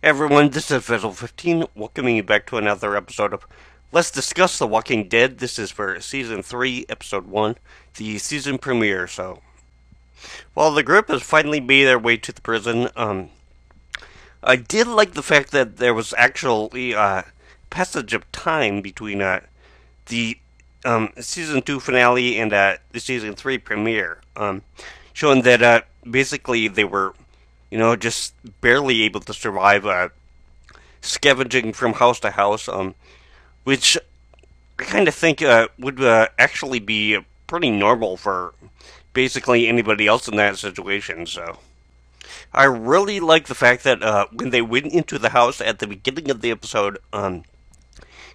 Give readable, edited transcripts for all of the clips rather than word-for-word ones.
Hey everyone, this is Vessel15, welcoming you back to another episode of Let's Discuss The Walking Dead. This is for Season 3, Episode 1, the season premiere. So, while the group has finally made their way to the prison, I did like the fact that there was actually passage of time between the Season 2 finale and the Season 3 premiere, showing that basically they were just barely able to survive scavenging from house to house, which I kind of think would actually be pretty normal for basically anybody else in that situation. So I really like the fact that when they went into the house at the beginning of the episode, and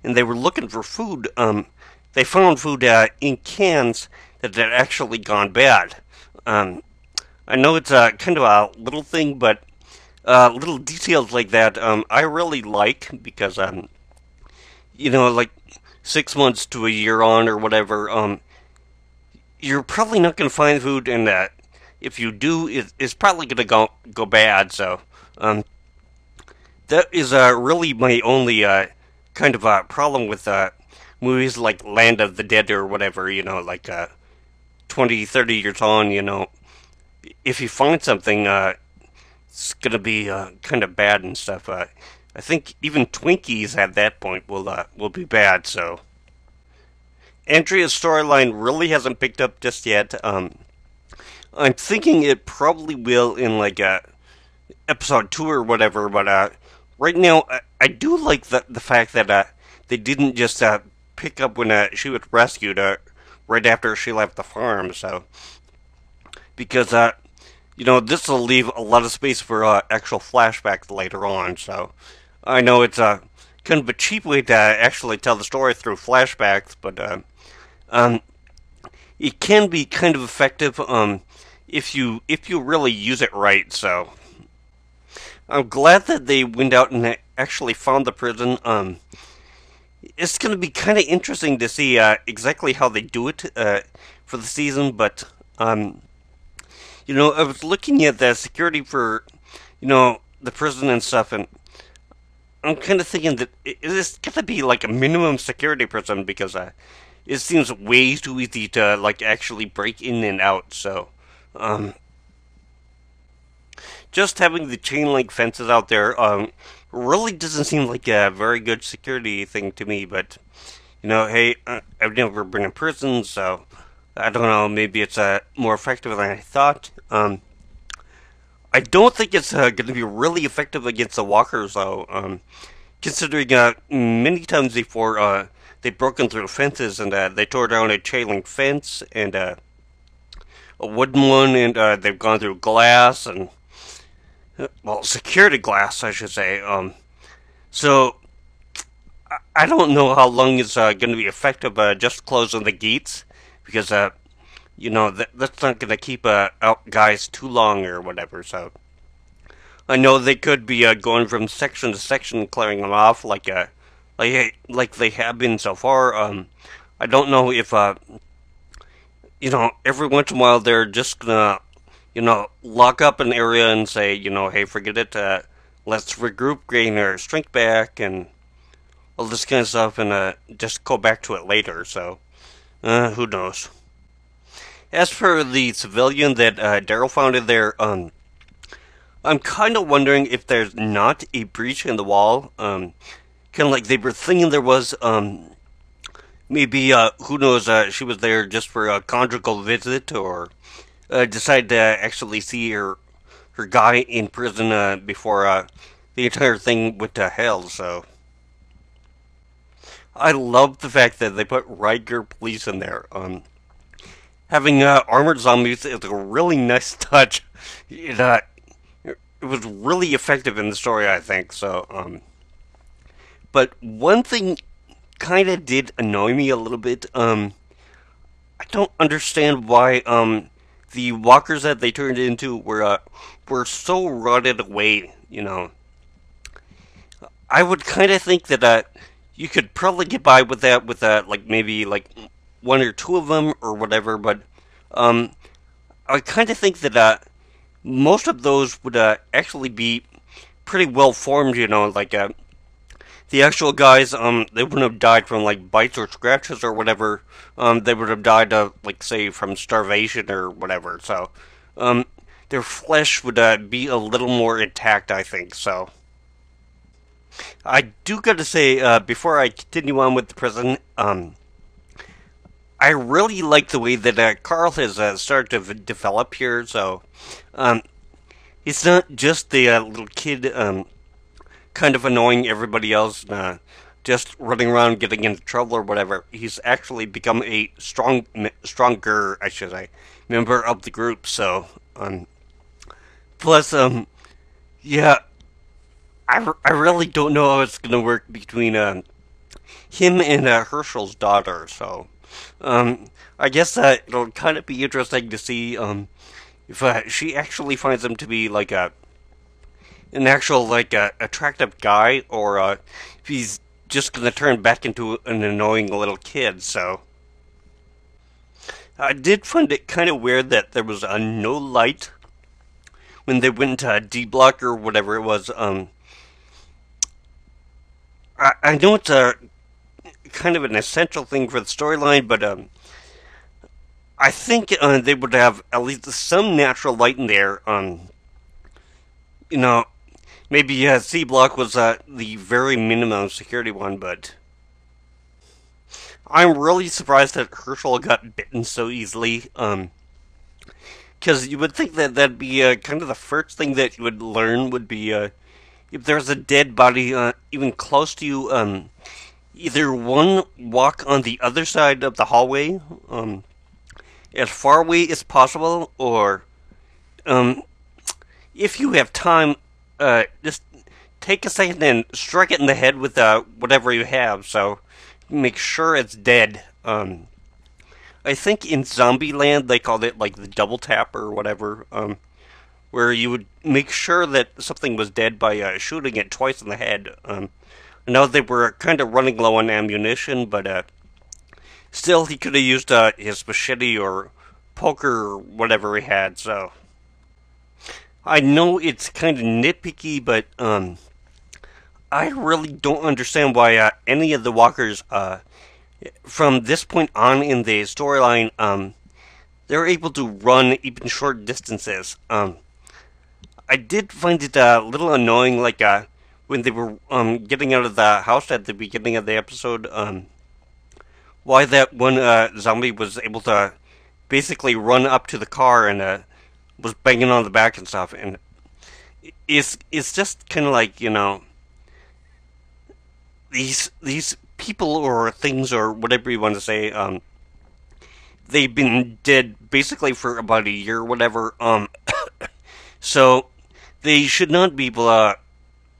they were looking for food, they found food in cans that had actually gone bad. I know it's kind of a little thing, but little details like that I really like because like 6 months to a year on or whatever, you're probably not going to find food, and if you do, it's probably going to go bad. So that is really my only kind of problem with movies like Land of the Dead or whatever. Like 20, 30 years on, if you find something, it's gonna be kind of bad and stuff. I think even Twinkies at that point will be bad. So Andrea's storyline really hasn't picked up just yet. I'm thinking it probably will in like episode 2 or whatever. But right now, I do like the fact that they didn't just pick up when she was rescued right after she left the farm. So because this will leave a lot of space for actual flashbacks later on. So I know it's kind of a cheap way to actually tell the story through flashbacks, but it can be kind of effective if you really use it right. So I'm glad that they went out and actually found the prison. It's going to be kind of interesting to see exactly how they do it for the season, but I was looking at the security for, the prison and stuff, and I'm kind of thinking that it's got to be like a minimum security prison because it seems way too easy to like actually break in and out. So, just having the chain link fences out there really doesn't seem like a very good security thing to me. But hey, I've never been in prison, so I don't know. Maybe it's more effective than I thought. I don't think it's going to be really effective against the walkers, though. Considering many times before they've broken through fences and they tore down a chain link fence and a wooden one, and they've gone through glass and security glass, I should say. So I don't know how long it's going to be effective just closing the gates because that's not going to keep out guys too long or whatever. So I know they could be going from section to section, clearing them off like they have been so far. I don't know if every once in a while they're just gonna lock up an area and say hey, forget it. Let's regroup, gain our strength back, and all this kind of stuff, and just go back to it later. So who knows? As for the civilian that Daryl found in there, I'm kind of wondering if there's not a breach in the wall. Kind of like they were thinking there was. Maybe, who knows, she was there just for a conjugal visit, or decided to actually see her guy in prison before the entire thing went to hell. So I love the fact that they put Riker Police in there. Having armored zombies is a really nice touch. It was really effective in the story, I think. So, but one thing kind of did annoy me a little bit. I don't understand why the walkers that they turned into were so rotted away. I would kind of think that you could probably get by with that with like maybe like one or two of them or whatever, but I kind of think that most of those would actually be pretty well formed, like the actual guys, they wouldn't have died from like bites or scratches or whatever. They would have died of, like, say, from starvation or whatever. So, um, their flesh would be a little more intact, I think. So, I do gotta say, before I continue on with the prison, I really like the way that Carl has started to develop here. So, um, he's not just the little kid, kind of annoying everybody else, just running around getting into trouble or whatever. He's actually become a stronger, I should say, member of the group. So, plus, yeah, I really don't know how it's gonna work between him and Herschel's daughter. So, I guess it'll kind of be interesting to see if she actually finds him to be like an actual like attractive guy, or if he's just gonna turn back into an annoying little kid. So I did find it kind of weird that there was no light when they went to D Block or whatever it was. I know it's a kind of an essential thing for the storyline, but I think they would have at least some natural light in there. You know, maybe C Block was the very minimum security one, but I'm really surprised that Herschel got bitten so easily. Because you would think that that'd be kind of the first thing that you would learn would be if there's a dead body even close to you. Either one, walk on the other side of the hallway, as far away as possible, or if you have time, just take a second and strike it in the head with whatever you have. So make sure it's dead. I think in Zombieland they called it like the double tap or whatever, where you would make sure that something was dead by shooting it twice in the head. I know they were kind of running low on ammunition, but still he could have used his machete or poker or whatever he had. So I know it's kind of nitpicky, but I really don't understand why any of the walkers from this point on in the storyline, they're able to run even short distances. I did find it a little annoying, like when they were getting out of the house at the beginning of the episode. Why that one zombie was able to basically run up to the car and was banging on the back and stuff, and it's just kind of like, these people or things or whatever you want to say, they've been dead basically for about a year or whatever, so they should not be able to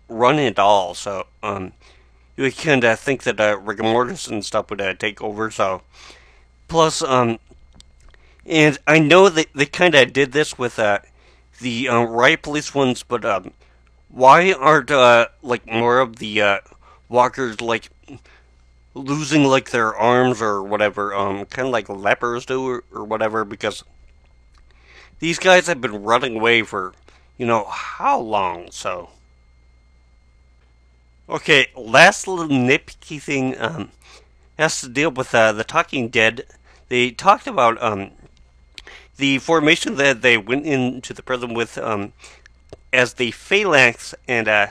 run at all. So you would kind of think that rigor mortis and stuff would take over. So plus, and I know that they kind of did this with the riot police ones, but why aren't like more of the walkers like losing like their arms or whatever, kind of like lepers do, or whatever? Because these guys have been running away for how long? So okay, last little nitpicky thing has to deal with the Talking Dead. They talked about the formation that they went into the prison with as the phalanx, and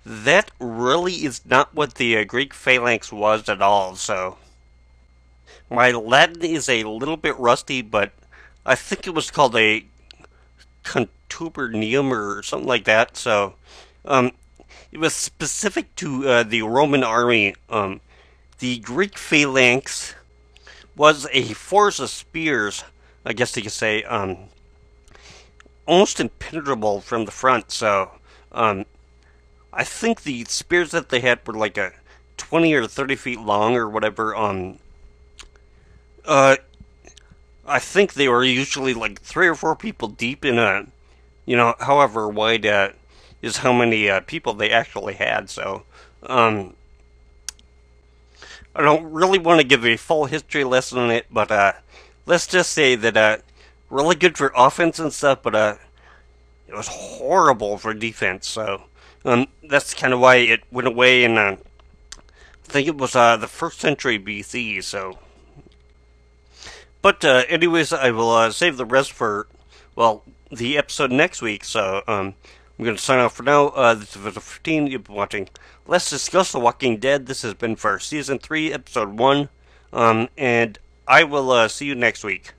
that really is not what the Greek phalanx was at all. So my Latin is a little bit rusty, but I think it was called a contubernium or something like that. So it was specific to the Roman army. The Greek phalanx was a force of spears, I guess you could say, almost impenetrable from the front. So I think the spears that they had were like 20 or 30 feet long or whatever. I think they were usually like 3 or 4 people deep in however wide is how many people they actually had. So I don't really want to give a full history lesson on it, but let's just say that really good for offense and stuff, but it was horrible for defense. So That's kind of why it went away in, I think it was the 1st century BC, so. But, anyways, I will save the rest for, well, the episode next week, so, I'm going to sign off for now. This is episode 15. You've been watching Let's Discuss The Walking Dead. This has been for Season 3, Episode 1. And I will see you next week.